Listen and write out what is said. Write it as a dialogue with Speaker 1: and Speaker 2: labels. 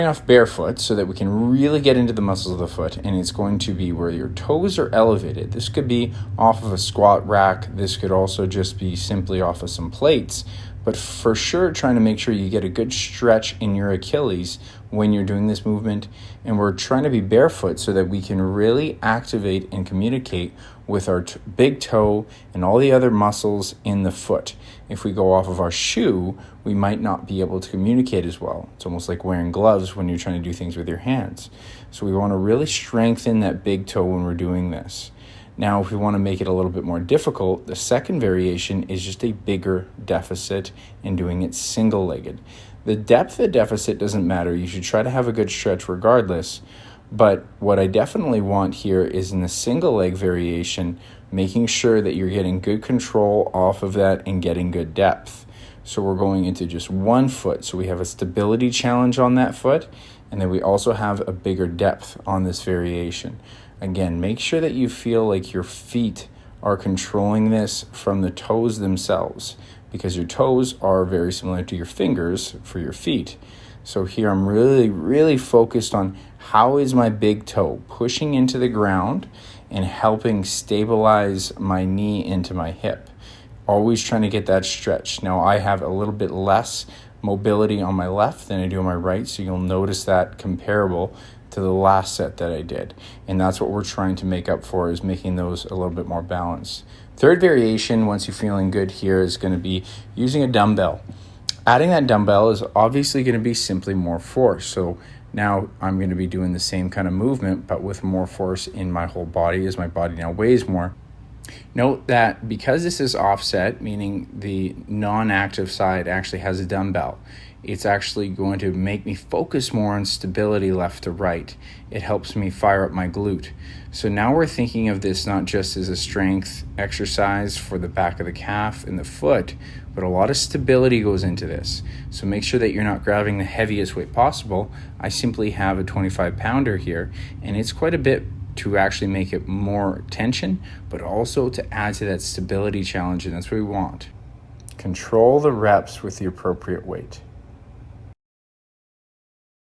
Speaker 1: Off barefoot so that we can really get into the muscles of the foot, and it's going to be where your toes are elevated. This could be off of a squat rack. This could also just be simply off of some plates, but for sure trying to make sure you get a good stretch in your Achilles when you're doing this movement. And we're trying to be barefoot so that we can really activate and communicate with our big toe and all the other muscles in the foot. If we go off of our shoe, we might not be able to communicate as well. It's almost like wearing gloves when you're trying to do things with your hands. So we want to really strengthen that big toe when we're doing this. Now, if we want to make it a little bit more difficult, the second variation is just a bigger deficit in doing it single-legged. The depth of deficit doesn't matter. You should try to have a good stretch regardless. But what I definitely want here is in the single leg variation, making sure that you're getting good control off of that and getting good depth. So we're going into just one foot. So we have a stability challenge on that foot, and then we also have a bigger depth on this variation. Again, make sure that you feel like your feet are controlling this from the toes themselves, because your toes are very similar to your fingers for your feet. So here I'm really focused on how is my big toe pushing into the ground and helping stabilize my knee into my hip. Always trying to get that stretch. Now I have a little bit less mobility on my left than I do on my right, so you'll notice that comparable to the last set that I did. And that's what we're trying to make up for, is making those a little bit more balanced. Third variation, once you're feeling good here, is going to be using a dumbbell. Adding that dumbbell is obviously going to be simply more force. So now I'm going to be doing the same kind of movement, but with more force in my whole body as my body now weighs more. Note that because this is offset, meaning the non-active side actually has a dumbbell, it's actually going to make me focus more on stability left to right. It helps me fire up my glute. So now we're thinking of this not just as a strength exercise for the back of the calf and the foot, but a lot of stability goes into this. So make sure that you're not grabbing the heaviest weight possible. I simply have a 25-pounder here, and it's quite a bit to actually make it more tension, but also to add to that stability challenge, and that's what we want. Control the reps with the appropriate weight.